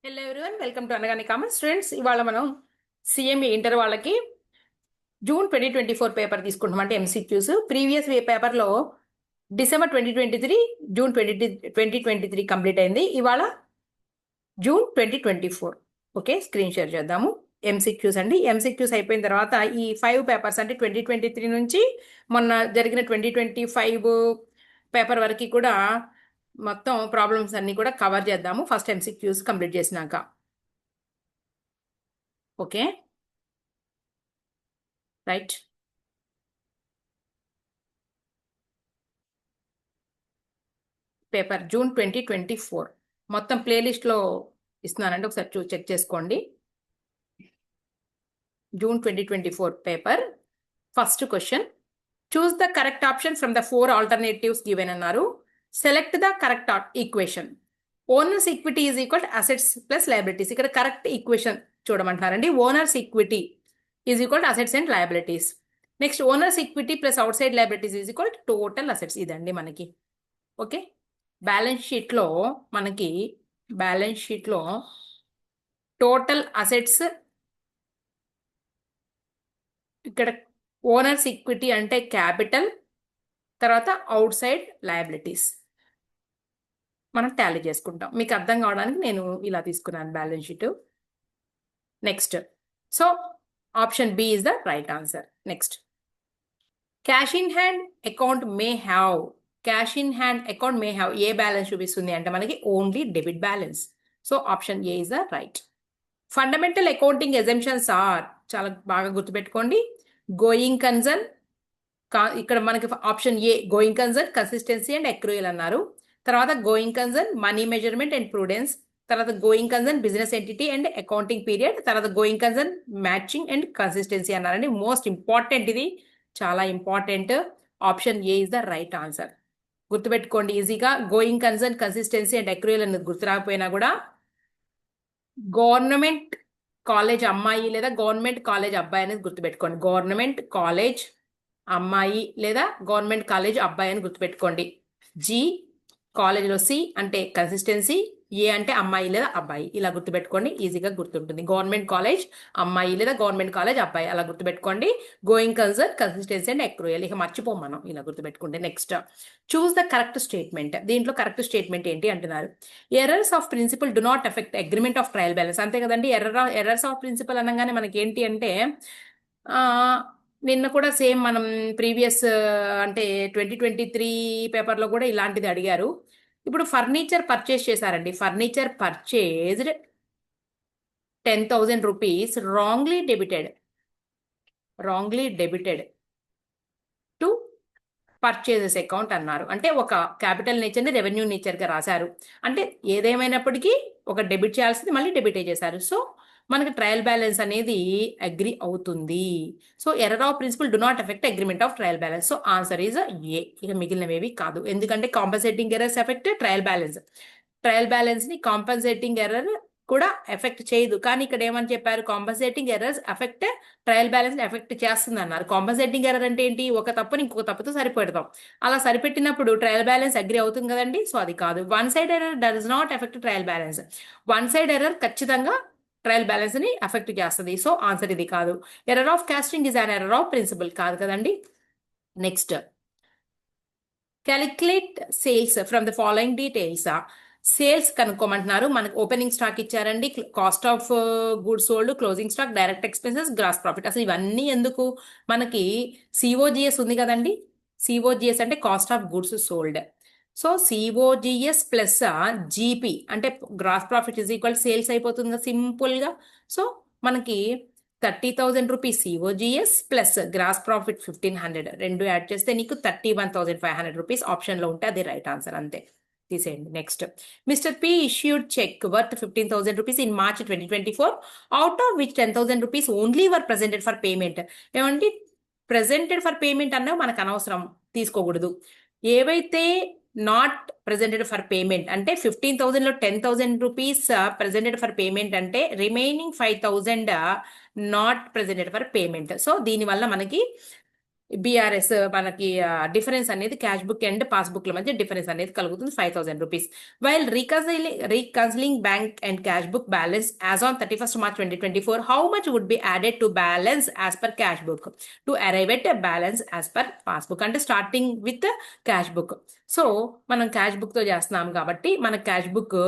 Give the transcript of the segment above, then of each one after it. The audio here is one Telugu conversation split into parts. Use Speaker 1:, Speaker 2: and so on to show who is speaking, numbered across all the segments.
Speaker 1: హలో ఎవ్రీవన్, వెల్కమ్ టు అనగానే కామన్ స్టూడెంట్స్. ఇవాళ మనం సిఎంఈ ఇంటర్ వాళ్ళకి జూన్ 2024 పేపర్ తీసుకుంటాం. అంటే ఎంసీక్యూస్. ప్రీవియస్ పేపర్లో డిసెంబర్ 2023, జూన్ 2023 కంప్లీట్ అయింది. ఇవాళ జూన్ 2024. ఓకే, స్క్రీన్ షేర్ చేద్దాము. ఎంసీక్యూస్ అండి. ఎంసీక్యూస్ అయిపోయిన తర్వాత ఈ 5 పేపర్స్ అంటే 2023 నుంచి మొన్న జరిగిన 2025 పేపర్ వరకు కూడా మొత్తం ప్రాబ్లమ్స్ అన్ని కూడా కవర్ చేద్దాము ఫస్ట్ ఎంసీక్యూస్ కంప్లీట్ చేసినాక. Okay, right. పేపర్ జూన్ 2024 మొత్తం ప్లేలిస్ట్లో ఇస్తున్నానండి, ఒకసారి చెక్ చేసుకోండి. June 2024 paper first question, choose the correct option from the 4 alternatives given అన్నారు. Select the correct equation. Owners equity is equal assets plus liabilities. ఇక్కడ కరెక్ట్ ఈక్వేషన్ చూడమంటున్నారండి. Owners equity is equal assets and liabilities. Next owners equity plus outside liabilities is equal total assets. ఇదండి మనకి. ఓకే, బ్యాలెన్స్ షీట్లో టోటల్ అసెట్స్, ఇక్కడ ఓనర్స్ ఈక్విటీ అంటే క్యాపిటల్, తర్వాత అవుట్ సైడ్ లయబిలిటీస్ మనం టాలీ చేసుకుంటాం. మీకు అర్థం కావడానికి నేను ఇలా తీసుకున్నాను balance sheet. Next, so option B is the right answer. Next, cash in hand account may have. Cash in hand account may have a balance చూపిస్తుంది అంటే మనకి only debit balance. So option A is the right. Fundamental accounting assumptions are, చాలా బాగా గుర్తుపెట్టుకోండి. గోయింగ్ కన్సర్న్, ఇక్కడ మనకి option A going concern, consistency and accrual అన్నారు. తర్వాత going concern money measurement and prudence, తర్వాత going concern business entity and accounting period, తర్వాత going concern matching and consistency అన్నారండి. మోస్ట్ ఇంపార్టెంట్, ఇది చాలా important. Option A is the right answer. గుర్తుపెట్టుకోండి ఈజీగా. Going concern, consistency and accrual అనేది గుర్తు రాకపోయినా కూడా గవర్నమెంట్ కాలేజ్ అమ్మాయి లేదా గవర్నమెంట్ కాలేజ్ అబ్బాయి అనేది గుర్తుపెట్టుకోండి. గవర్నమెంట్ కాలేజ్ అమ్మాయి లేదా గవర్నమెంట్ కాలేజ్ అబ్బాయి అని గుర్తుపెట్టుకోండి. జి కాలేజ్లో సి అంటే కన్సిస్టెన్సీ, ఏ అంటే అమ్మాయి లేదా అబ్బాయి. ఇలా గుర్తుపెట్టుకోండి, ఈజీగా గుర్తుంటుంది. గవర్నమెంట్ కాలేజ్ అమ్మాయి లేదా గవర్నమెంట్ కాలేజ్ అబ్బాయి అలా గుర్తుపెట్టుకోండి. Going concern, consistency and accrual ఇక మర్చిపోం మనం ఇలా గుర్తుపెట్టుకుంటే. Next, choose the correct statement. దీంట్లో కరెక్ట్ స్టేట్మెంట్ ఏంటి అంటున్నారు. Errors of principle do not effect agreement of trial balance. అంతే కదండి. ఎర్రర్స్ ఆఫ్ ప్రిన్సిపల్ అనగానే మనకి ఏంటి అంటే నిన్న కూడా సేమ్ మనం ప్రీవియస్ అంటే 2023 పేపర్లో కూడా ఇలాంటిది అడిగారు. ఇప్పుడు ఫర్నిచర్ పర్చేస్ చేశారండి. Furniture purchased 10,000 rupees wrongly debited to purchases account అన్నారు. అంటే ఒక క్యాపిటల్ నేచర్ని రెవెన్యూ నేచర్గా రాశారు. అంటే ఏదేమైనప్పటికీ ఒక డెబిట్ చేయాల్సింది మళ్ళీ డెబిటే చేశారు. సో మనకి ట్రయల్ బ్యాలెన్స్ అనేది అగ్రి అవుతుంది. So error of principle do not effect agreement of trial balance. So answer is A. ఇక మిగిలినవేవి కాదు, ఎందుకంటే compensating errors effect trial balance. Trial బ్యాలెన్స్ని కాంపన్సేటింగ్ ఎర్రర్ కూడా ఎఫెక్ట్ చేయదు. కానీ ఇక్కడ ఏమని చెప్పారు, compensating errors effect trial balance effect చేస్తుంది అన్నారు. కాంపన్సేటింగ్ ఎర్రర్ అంటే ఏంటి, ఒక తప్పుని ఇంకొక తప్పుతో సరిపెడతాం. అలా సరిపెట్టినప్పుడు ట్రయల్ బ్యాలెన్స్ అగ్రి అవుతుంది కదండి. సో అది కాదు. One side error does not effect trial balance. One side error ఖచ్చితంగా ట్రయల్ బ్యాలెన్స్ ని ఎఫెక్ట్ చేస్తుంది. సో ఆన్సర్ ఇది కాదు. Error of casting is an error of principle కాదు కదండి. Next, calculate sales from the following details. Sales కనుక్కోమంటున్నారు. మనకు ఓపెనింగ్ స్టాక్ ఇచ్చారండి, cost of goods sold, closing stock, direct expenses, gross profit. అసలు ఇవన్నీ ఎందుకు, మనకి సిఓజిఎస్ ఉంది కదండి. సిఓజిఎస్ అంటే cost of goods sold. So COGS plus GP అంటే gross profit is equal sales అయిపోతుంది కదా సింపుల్గా. సో మనకి 30,000 rupees COGS plus gross profit 1,500 రెండు యాడ్ చేస్తే నీకు 31,500 రూపీస్ ఆప్షన్లో ఉంటే అది రైట్ ఆన్సర్. అంతే, తీసేయండి. Next, mister P issued cheque worth 15,000 rupees in March 2024, out of which 10,000 rupees only were presented for payment. ఏమంటే ప్రెజెంటెడ్ ఫర్ పేమెంట్ అన్నా మనకు అనవసరం, తీసుకోకూడదు. ఏవైతే నాట్ ప్రెజెంటెడ్ ఫర్ పేమెంట్ అంటే 15,000లో 10,000 రూపీస్ ప్రెజెంటెడ్ ఫర్ పేమెంట్ అంటే remaining 5,000 not presented for payment. So దీనివల్ల మనకి బీఆర్ఎస్ మనకి డిఫరెన్స్ అనేది క్యాష్ బుక్ అండ్ పాస్బుక్ల మధ్య డిఫరెన్స్ అనేది కలుగుతుంది 5,000 rupees. While reconciling bank and cash book balance as on 31st March 2024, how much would be added to balance as per cash book to arrive at balance as per passbook? అంటే starting with cash book. So మనం క్యాష్ బుక్తో చేస్తున్నాం కాబట్టి మన క్యాష్ బుక్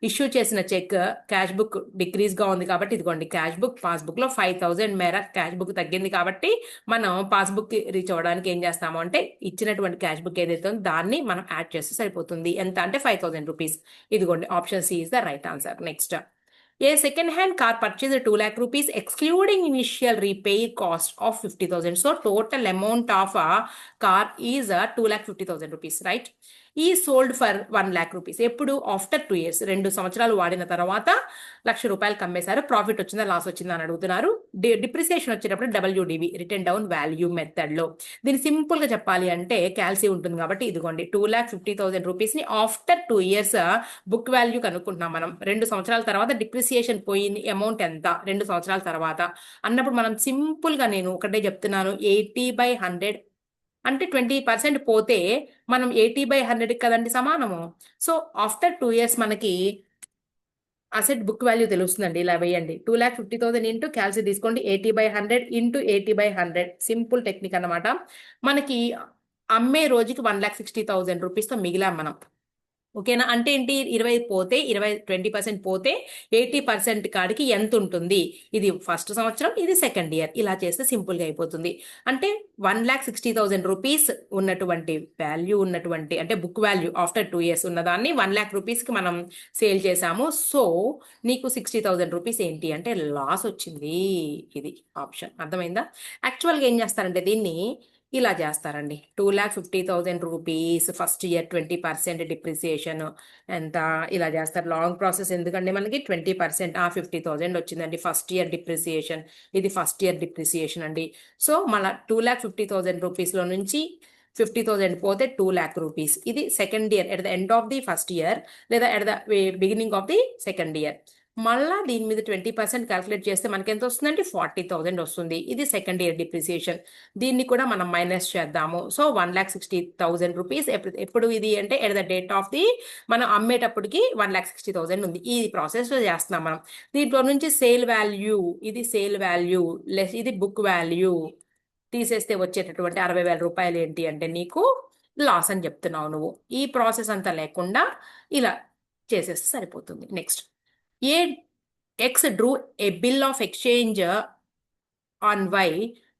Speaker 1: ఇష్యూ చేసిన చెక్ క్యాష్ బుక్ డిక్రీజ్ గా ఉంది కాబట్టి ఇదిగోండి క్యాష్ బుక్ పాస్బుక్ లో 5,000 మేర క్యాష్ బుక్ తగ్గింది కాబట్టి మనం పాస్బుక్ రీచ్ అవ్వడానికి ఏం చేస్తాము అంటే ఇచ్చినటువంటి క్యాష్ బుక్ ఏదైతే ఉందో దాన్ని మనం యాడ్ చేస్తే సరిపోతుంది. ఎంత అంటే 5,000 రూపీస్. ఇదిగోండి option C is the right answer. Next, a second hand car purchase 2 lakh rupees excluding initial repair cost of 50,000. So total amount of car is 2,50,000 rupees, right? ఈ సోల్డ్ ఫర్ 1 lakh rupees. ఎప్పుడు? ఆఫ్టర్ 2 years, 2 సంవత్సరాలు వాడిన తర్వాత 1,00,000 రూపాయలు కమ్మేశారు. ప్రాఫిట్ వచ్చిందా లాస్ వచ్చిందా అని అడుగుతున్నారు. డిప్రిసియేషన్ వచ్చేటప్పుడు WDV, return down value method లో. దీన్ని సింపుల్ గా చెప్పాలి అంటే క్యాల్సీ ఉంటుంది కాబట్టి ఇదిగోండి 2,50,000 రూపీస్ ని ఆఫ్టర్ 2 years బుక్ వాల్యూ కనుక్కుంటున్నాం మనం. 2 సంవత్సరాల తర్వాత డిప్రిసియేషన్ పోయింది అమౌంట్ ఎంత 2 సంవత్సరాల తర్వాత అన్నప్పుడు మనం సింపుల్ గా నేను ఒకటే చెప్తున్నాను, 80/100 అంటే 20% పోతే మనం 80/100 కదండి సమానము. సో ఆఫ్టర్ 2 years మనకి అసెట్ బుక్ వాల్యూ తెలుస్తుందండి. ఇలా వేయండి, 2,50,000 ఇంటూ క్యాల్సీ తీసుకోండి, 80/100 ఇంటూ 80/100. సింపుల్ టెక్నిక్ అన్నమాట. మనకి అమ్మే రోజుకి 1,60,000 రూపీస్తో మిగిలాం మనం. ఓకేనా? అంటే ఏంటి, 20% పోతే 80% కాడికి ఎంత ఉంటుంది? ఇది ఫస్ట్ సంవత్సరం, ఇది సెకండ్ ఇయర్. ఇలా చేస్తే సింపుల్గా అయిపోతుంది. అంటే 1,60,000 రూపీస్ ఉన్నటువంటి వాల్యూ ఉన్నటువంటి అంటే బుక్ వాల్యూ ఆఫ్టర్ 2 years ఉన్నదాన్ని 1 lakh రూపీస్కి మనం సేల్ చేసాము. సో నీకు 60,000 రూపీస్ ఏంటి అంటే లాస్ వచ్చింది. ఇది ఆప్షన్. అర్థమైందా? యాక్చువల్గా ఏం చేస్తారంటే దీన్ని ఇలా చేస్తారండి, 2,50,000 రూపీస్ ఫస్ట్ ఇయర్ 20% డిప్రిసియేషన్ ఎంత ఇలా చేస్తారు. లాంగ్ ప్రాసెస్ ఎందుకంటే మనకి 20% 50,000 వచ్చిందండి ఫస్ట్ ఇయర్ డిప్రిసియేషన్. ఇది ఫస్ట్ ఇయర్ డిప్రిసియేషన్ అండి. సో మళ్ళీ 2,50,000 రూపీస్లో నుంచి 50,000 పోతే 2 lakh రూపీస్. ఇది second year at the end of the first year లేదా at the beginning of the second year. మళ్ళా దీని మీద 20% క్యాల్కులేట్ చేస్తే మనకి ఎంత వస్తుందంటే 40,000 వస్తుంది. ఇది సెకండ్ ఇయర్ డిప్రిసియేషన్. దీన్ని కూడా మనం మైనస్ చేద్దాము. సో 1,60,000 రూపీస్ ఎప్పుడు ఇది అంటే at the date of the మనం అమ్మేటప్పటికి 1,60,000 ఉంది. ఈ ప్రాసెస్ చేస్తున్నాం మనం. దీంట్లో నుంచి సేల్ వాల్యూ, ఇది సేల్ వాల్యూ లెస్ ఇది బుక్ వాల్యూ తీసేస్తే వచ్చేటటువంటి 60,000 రూపాయలు ఏంటి అంటే నీకు లాస్ అని చెప్తున్నావు నువ్వు. ఈ ప్రాసెస్ అంతా లేకుండా ఇలా చేసేస్తే సరిపోతుంది. Next, X drew a bill of exchange on Y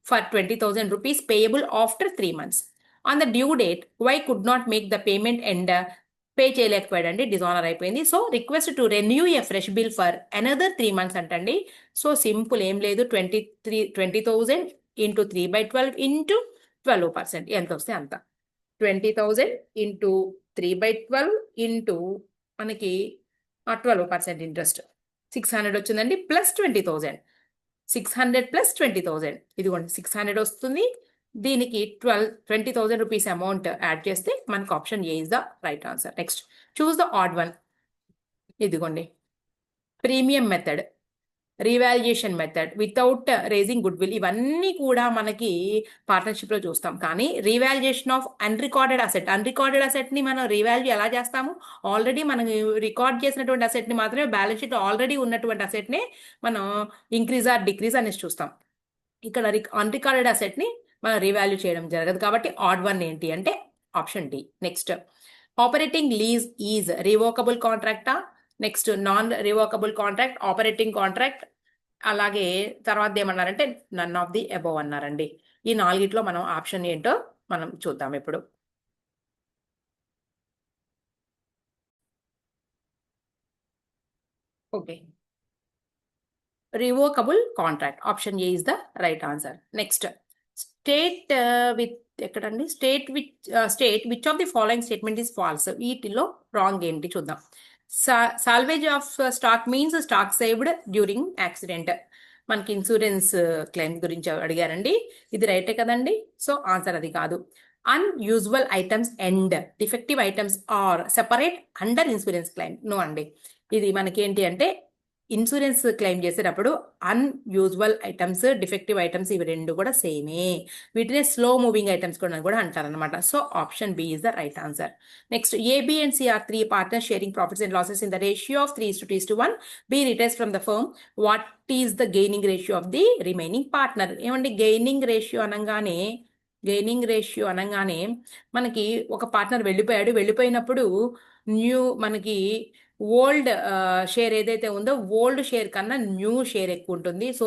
Speaker 1: for 20,000 rupees payable after 3 months. On the due date, Y could not make the payment and pay చేయలేకపోయాడండి, డిజానర్ అయిపోయింది. So request to renew a fresh bill for another 3 months అంటండి. సో సింపుల్, ఏం లేదు, 20,000 ఇంటూ 3/12 ఇంటూ 12%. ఎంత వస్తే అంత. 20,000 ఇంటూ 3/12 ఇంటూ మనకి 12% ఇంట్రెస్ట్ 600 వచ్చిందండి. ప్లస్ 20,000, 600 ప్లస్ 20,000 ఇదిగోండి 600 వస్తుంది. దీనికి 20,000 రూపీస్ అమౌంట్ యాడ్ చేస్తే మనకు option A is the right answer. Next, choose the odd one. ఇదిగోండి premium method, revaluation method, without raising goodwill, ఇవన్నీ కూడా మనకి పార్ట్నర్షిప్లో చూస్తాం. కానీ రీవాల్యుయేషన్ ఆఫ్ అన్రికార్డెడ్ అసెట్ని మనం రీవాల్యూ ఎలా చేస్తాము? ఆల్రెడీ మనం రికార్డ్ చేసినటువంటి అసెట్ని మాత్రమే, బ్యాలెన్స్ షీట్లో ఆల్రెడీ ఉన్నటువంటి అసెట్ని మనం ఇంక్రీజ్ ఆర్ డిక్రీజ్ అనేసి చూస్తాం. ఇక్కడ అన్రికార్డెడ్ అసెట్ని మనం రీవాల్యూ చేయడం జరగదు కాబట్టి ఆడ్ వన్ ఏంటి అంటే option D. Next, operating lease is revocable కాంట్రాక్టా? Next, non revocable contract, operating contract, అలాగే తర్వాత ఏమన్నారంటే నన్ ఆఫ్ ది అబోవ్ అన్నారండి. ఈ 4ట్లో మనం ఆప్షన్ ఏంటో మనం చూద్దాం ఇప్పుడు. Okay, revocable contract, option A is the right answer. Next, state with ఎక్కడండి, state which of the following statement is false. వీటిలో రాంగ్ ఏంటి చూద్దాం. Salvage of stock means stock saved during accident. మనకి ఇన్సూరెన్స్ క్లెయిమ్ గురించి అడిగారండి. ఇది రైటే కదండి. సో ఆన్సర్ అది కాదు. Unusual items and defective items are separate under insurance claim. No అండి. ఇది మనకి ఏంటి అంటే ఇన్సూరెన్స్ క్లెయిమ్ చేసేటప్పుడు అన్యూజువల్ ఐటమ్స్, డిఫెక్టివ్ ఐటమ్స్ ఇవి రెండు కూడా సేమే. వీటినే స్లో మూవింగ్ ఐటమ్స్ కూడా అంటారనమాట. So option B is the right answer. Next, A B and C are three partners sharing profits and losses in the ratio of 3:1. B retires from the firm. What is the gaining ratio of the remaining partner? ఏమండి గెయినింగ్ రేషియో అనగానే మనకి ఒక పార్ట్నర్ వెళ్ళిపోయినప్పుడు మనకి ఓల్డ్ షేర్ ఏదైతే ఉందో ఓల్డ్ షేర్ కన్నా న్యూ షేర్ ఎక్కువ ఉంటుంది. సో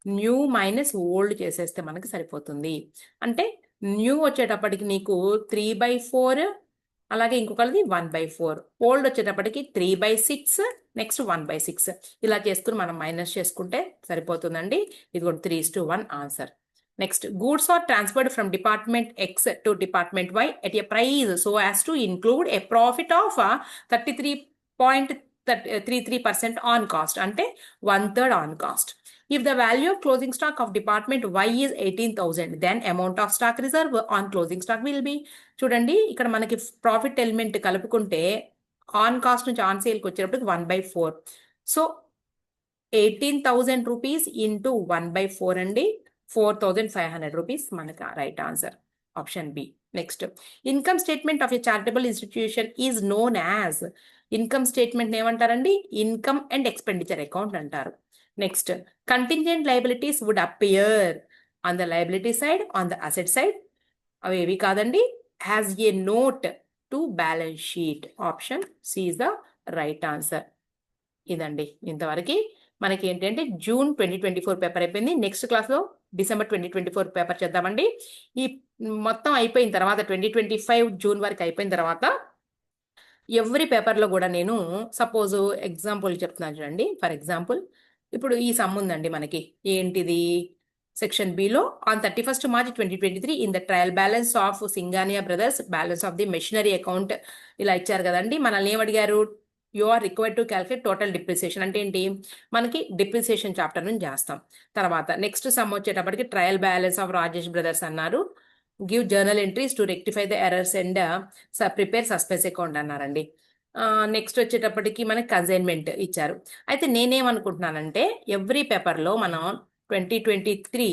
Speaker 1: న్యూ మైనస్ ఓల్డ్ చేసేస్తే మనకి సరిపోతుంది. అంటే న్యూ వచ్చేటప్పటికి నీకు 3/4, అలాగే ఇంకొకరిది 1/4. ఓల్డ్ వచ్చేటప్పటికి 3/6, నెక్స్ట్ 1/6. ఇలా చేసుకుని మనం మైనస్ చేసుకుంటే సరిపోతుందండి. ఇది కూడా 3:1 answer. Next, goods are transferred from department X to department Y at a price so as to include a profit of 33.33% on cost, అంటే 1/3 on cost. If the value of closing stock of department Y is 18,000, then amount of stock reserve on closing stock will be. చూడండి ఇక్కడ మనకి ప్రాఫిట్ ఎలిమెంట్ కలుపుకుంటే ఆన్ కాస్ట్ నుంచి ఆన్ సేల్కి వచ్చేటప్పుడు 1/4. సో 18,000 రూపీస్ ఇంటూ 1/4 అండి, 4,500 రూపీస్ మనకి right answer, option B. Next, income statement of a charitable institution is known as. Income statement ఏమంటారండి? ఇన్కమ్ అండ్ ఎక్స్పెండిచర్ అకౌంట్ అంటారు. Next, contingent liabilities would appear on the liability side, on the asset side. అవి ఏవి కాదండి, has a note to balance sheet. Option C is the right answer. ఇదండి ఇంతవరకు మనకి ఏంటంటే జూన్ 2024 పేపర్ అయిపోయింది. నెక్స్ట్ క్లాస్లో డిసెంబర్ 2024 పేపర్ చేద్దామండి. ఈ మొత్తం అయిపోయిన తర్వాత 2025 జూన్ వరకు అయిపోయిన తర్వాత ఎవ్రీ పేపర్లో కూడా నేను సపోజ్ ఎగ్జాంపుల్ చెప్తున్నాను చూడండి. ఫర్ ఎగ్జాంపుల్ ఇప్పుడు ఈ సమ్ ఉందండి మనకి, ఏంటిది? Section below on 31st March 2023 in the trial balance of Singhania brothers balance of the machinery account ఇలా ఇచ్చారు కదండి. మనల్ని ఏమడిగారు? You are required to calculate total depreciation. అంటే ఏంటి? మనకి డిప్రిసియేషన్ చాప్టర్ నుంచి చేస్తాం. తర్వాత నెక్స్ట్ సమ్ వచ్చేటప్పటికి trial balance of Rajesh brothers అన్నారు. Give journal entries to rectify the errors and prepare suspense account అన్నారండి. నెక్స్ట్ వచ్చేటప్పటికి మనకి కన్సైన్మెంట్ ఇచ్చారు. అయితే నేనేమనుకుంటున్నానంటే ఎవ్రీ పేపర్లో మనం 2023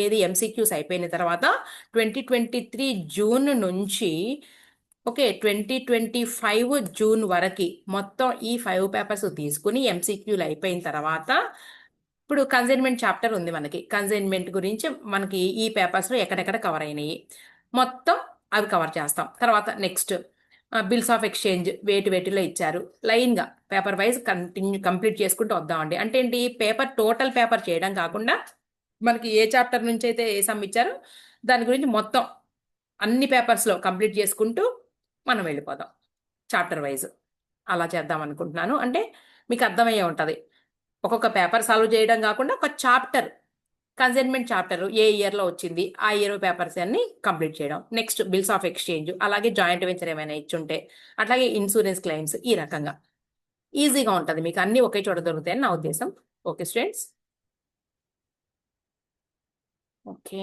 Speaker 1: ఏది ఎంసీక్యూస్ అయిపోయిన తర్వాత 2023 జూన్ నుంచి 2025 జూన్ వరకు మొత్తం ఈ 5 పేపర్స్ తీసుకుని ఎంసీక్యూలు అయిపోయిన తర్వాత ఇప్పుడు కన్సైన్మెంట్ చాప్టర్ ఉంది మనకి. కన్సైన్మెంట్ గురించి మనకి ఈ పేపర్స్లో ఎక్కడెక్కడ కవర్ అయినాయి మొత్తం అవి కవర్ చేస్తాం. తర్వాత నెక్స్ట్ బిల్స్ ఆఫ్ ఎక్స్చేంజ్ వేటిలో ఇచ్చారు, లైన్గా పేపర్ వైజ్ కంప్లీట్ చేసుకుంటూ వద్దామండి. అంటే ఏంటి? పేపర్ టోటల్ పేపర్ చేయడం కాకుండా మనకి ఏ చాప్టర్ నుంచి అయితే ఏ సమ్ ఇచ్చారో దాని గురించి మొత్తం అన్ని పేపర్స్లో కంప్లీట్ చేసుకుంటూ మనం వెళ్ళిపోదాం చాప్టర్ వైజ్. అలా చేద్దాం అనుకుంటున్నాను. అంటే మీకు అర్థమయ్యే ఉంటుంది. ఒక్కొక్క పేపర్ సాల్వ్ చేయడం కాకుండా ఒక చాప్టర్, కన్సైన్మెంట్ చాప్టర్ ఏ ఇయర్లో వచ్చింది ఆ ఇయర్ పేపర్స్ అన్ని కంప్లీట్ చేయడం. నెక్స్ట్ బిల్స్ ఆఫ్ ఎక్స్చేంజ్, అలాగే జాయింట్ వెంచర్ ఏమైనా ఇచ్చుంటే, అట్లాగే ఇన్సూరెన్స్ క్లెయిమ్స్, ఈ రకంగా ఈజీగా ఉంటుంది మీకు. అన్నీ ఒకే చోట దొరుకుతాయని నా ఉద్దేశం. Okay students, okay.